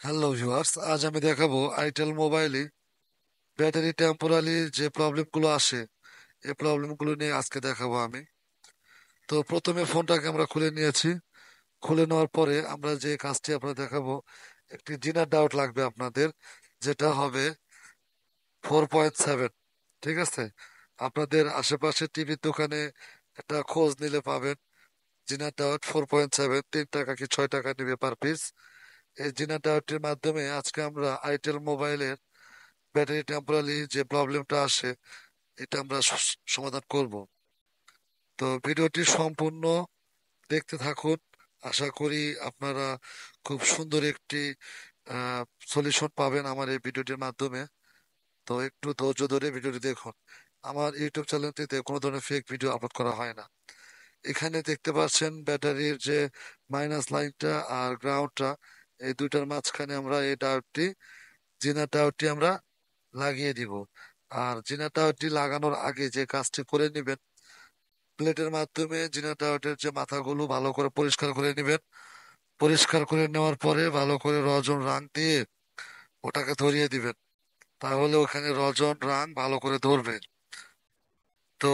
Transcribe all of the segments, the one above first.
Hello viewers, আজ আমি দেখাবো আইটেল মোবাইলে ব্যাটারি টেম্পোরালি যে প্রবলেমগুলো আসে এই প্রবলেমগুলো নিয়ে আজকে দেখাবো আমি। তো প্রথমে ফোনটাকে আমরা খুলে নিয়েছি। খুলে নেওয়ার পরে আমরা যে কাজটি আপনাদের দেখাবো, একটি জিনার ডাউট লাগবে আপনাদের, যেটা হবে 4.7। ঠিক আছে, আপনাদের আশেপাশে টিভির দোকানে একটা খোঁজ নিলে পাবেন জিনার ডাউট 4.7, 3 টাকা কি 6 টাকা নেবে পার পিস। এই জিনার ডাউটের মাধ্যমে আজকে আমরা আইটেল মোবাইলের ব্যাটারি টেম্পোরালি যে প্রবলেমটা আসে এটা আমরা সমাধান করব। তো ভিডিওটি সম্পূর্ণ দেখতে থাকুন। আশা করি আপনারা খুব সুন্দর একটি সলিউশন পাবেন আমার এই ভিডিওটির মাধ্যমে। তো একটু ধৈর্য ধরে ভিডিওটি দেখুন। আমার ইউটিউব চ্যানেলটিতে কোনো ধরনের ফেক ভিডিও আপলোড করা হয় না। এখানে দেখতে পাচ্ছেন ব্যাটারির যে মাইনাস লাইনটা আর গ্রাউন্ডটা, এই দুইটার মাঝখানে আমরা এই ডায়োডটি, জিনার ডায়োডটি আমরা লাগিয়ে দিব। আর জিনা টাওয়ারটি লাগানোর আগে যে কাজটি করে নেবেন, প্লেটের মাধ্যমে জিনা টাওয়ারের যে মাথাগুলো ভালো করে পরিষ্কার করে নেবেন। পরিষ্কার করে নেওয়ার পরে ভালো করে রজন রাং দিয়ে ওটাকে ধরিয়ে দিবেন, তাহলে ওখানে রজন রাং ভালো করে ধরবে। তো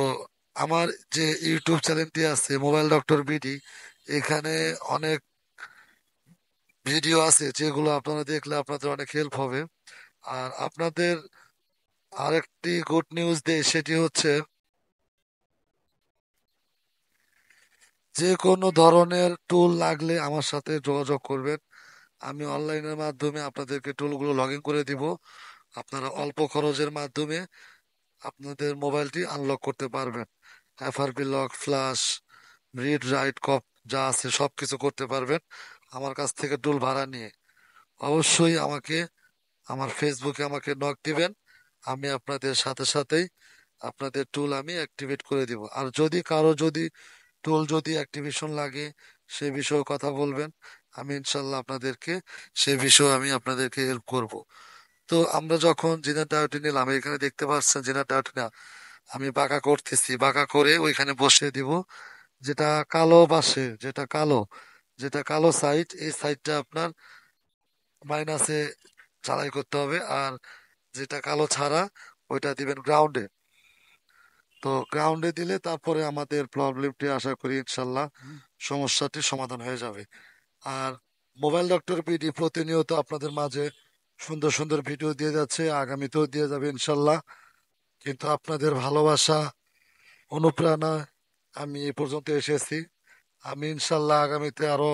আমার যে ইউটিউব চ্যানেলটি আছে মোবাইল ডক্টর বিডি, এখানে অনেক ভিডিও আছে যেগুলো আপনারা দেখলে আপনাদের অনেক হেল্প হবে। আর আপনাদের আরেকটি গুড নিউজ দেই, সেটি হচ্ছে যে কোনো ধরনের টুল লাগলে আমার সাথে যোগাযোগ করবেন। আমি অনলাইনের মাধ্যমে আপনাদেরকে টুলগুলো লগ ইন করে দিব। আপনারা অল্প খরচের মাধ্যমে আপনাদের মোবাইলটি আনলক করতে পারবেন। FRP lock, flash, read write কপ যা আছে সব কিছু করতে পারবেন আমার কাছ থেকে টুল ভাড়া নিয়ে। অবশ্যই আমাকে আমার ফেসবুকে আমাকে নক দিবেন। আমি আপনাদের সাথে সাথেই আপনাদের টুল আমি অ্যাক্টিভেট করে দিব। আর যদি কারো যদি টুল যদি অ্যাক্টিভেশন লাগে সে বিষয়ে কথা বলবেন, আমি ইনশাল্লাহ আপনাদেরকে সে বিষয়ে আমি আপনাদেরকে হেল্প করব। তো আমরা যখন জিনার ডায়োটি নিলাম, এখানে দেখতে পাচ্ছেন জিনার ডায়োটি না, আমি বাঁকা করতেছি, বাঁকা করে ওইখানে বসিয়ে দিব। যেটা কালো পাশে, যেটা কালো সাইড, এই সাইডটা আপনার মাইনাসে চালাই করতে হবে। আর যেটা কালো ছাড়া ওইটা দিবেন গ্রাউন্ডে। তো গ্রাউন্ডে দিলে তারপরে আমাদের প্রবলেমটি আশা করি ইনশাল্লাহ সমস্যাটি সমাধান হয়ে যাবে। আর মোবাইল ডক্টর পিডি প্রতিনিয়ত আপনাদের মাঝে সুন্দর সুন্দর ভিডিও দিয়ে যাচ্ছে, আগামীতেও দিয়ে যাবে ইনশাল্লাহ। কিন্তু আপনাদের ভালোবাসা, অনুপ্রেরণা আমি এ পর্যন্ত এসেছি। আমি ইনশাল্লাহ আগামীতে আরো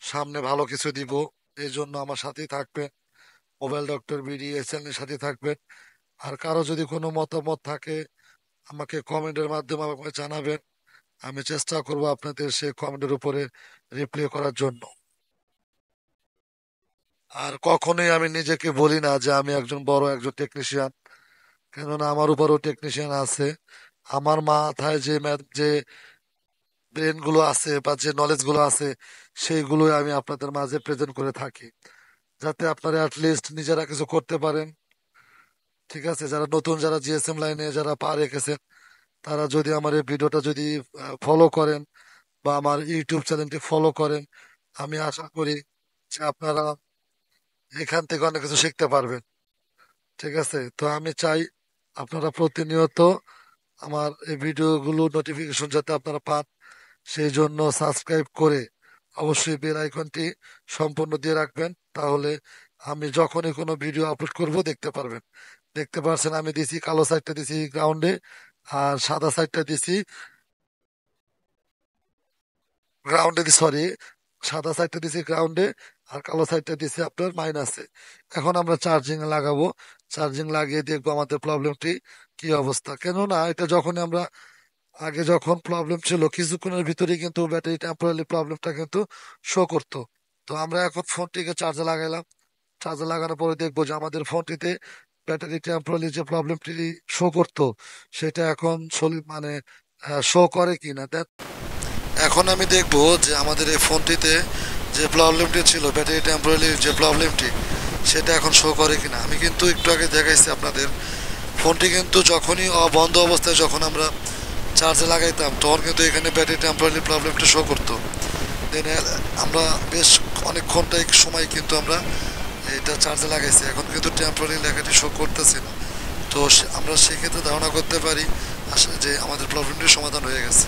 সামনে ভালো কিছু দিব। এই জন্য আমার সাথেই থাকবেন, মোবাইল ডক্টর বিডি এই চ্যানেলের সাথে থাকবেন। আর কারো যদি কোনো মতামত থাকে আমাকে কমেন্টের মাধ্যমে আমাকে জানাবেন। আমি চেষ্টা করব আপনাদের সেই কমেন্টের উপরে রিপ্লাই করার জন্য। আর কখনোই আমি নিজেকে বলি না যে আমি একজন বড় একজন টেকনিশিয়ান, কেননা আমার উপরও টেকনিশিয়ান আছে। আমার মাথায় যে যে ব্রেন গুলো আছে বা যে নলেজ গুলো আছে সেইগুলোই আমি আপনাদের মাঝে প্রেজেন্ট করে থাকি, যাতে আপনারা লিস্ট নিজেরা কিছু করতে পারেন। ঠিক আছে, যারা নতুন, যারা জিএসএম লাইনে যারা পা রেখেছেন, তারা যদি আমার এই ভিডিওটা যদি ফলো করেন বা আমার ইউটিউব চ্যানেলটি ফলো করেন, আমি আশা করি যে আপনারা এখান থেকে অনেক কিছু শিখতে পারবেন। ঠিক আছে, তো আমি চাই আপনারা প্রতিনিয়ত আমার এই ভিডিওগুলো নোটিফিকেশন যাতে আপনারা পান, সেই জন্য সাবস্ক্রাইব করে অবশ্যই বেল আইকনটি সম্পূর্ণ দিয়ে রাখবেন। তাহলে আমি যখনই কোনো ভিডিও আপলোড করব দেখতে পারবেন। দেখতে পাচ্ছেন আমি দিছি কালো সাইডটা দিছি গ্রাউন্ডে, আর সাদা সাইডটা দিছি গ্রাউন্ডে, সরি, সাদা সাইডটা দিছি গ্রাউন্ডে আর কালো সাইডটা দিছি আপনার মাইনাসে। এখন আমরা চার্জিং লাগাবো। চার্জিং লাগিয়ে দেখবো আমাদের প্রবলেমটি কি অবস্থা। কেননা এটা যখন আমরা আগে যখন প্রবলেম ছিল কিছুক্ষণের ভিতরে কিন্তু ব্যাটারি টেম্পোরারি প্রবলেমটা কিন্তু শো করতো। তো আমরা এখন ফোনটিকে চার্জে লাগাইলাম। চার্জে লাগানোর পরে দেখবো যে আমাদের ফোনটিতে ব্যাটারি টেম্পোরারি যে প্রবলেমটি শো করতো সেটা এখন মানে শো করে কিনা। এখন আমি দেখবো যে আমাদের এই ফোনটিতে যে প্রবলেমটি ছিল ব্যাটারি টেম্পোরারি যে প্রবলেমটি, সেটা এখন শো করে কিনা। আমি কিন্তু একটু আগে দেখাইছি আপনাদের, ফোনটি কিন্তু যখনই বন্ধ অবস্থায় যখন আমরা চার্জে লাগাইতাম তখন কিন্তু এখানে ব্যাটারি টেম্পোরারি প্রবলেমটা শো করতো। দেন আমরা বেশ অনেক ঘন্টা সময় কিন্তু আমরা এটা চার্জে লাগাইছি, এখন কিন্তু টেম্পোরারি লেখাটি শো করতেছে না। তো আমরা সেক্ষেত্রে ধারণা করতে পারি আসলে যে আমাদের প্রবলেমটির সমাধান হয়ে গেছে।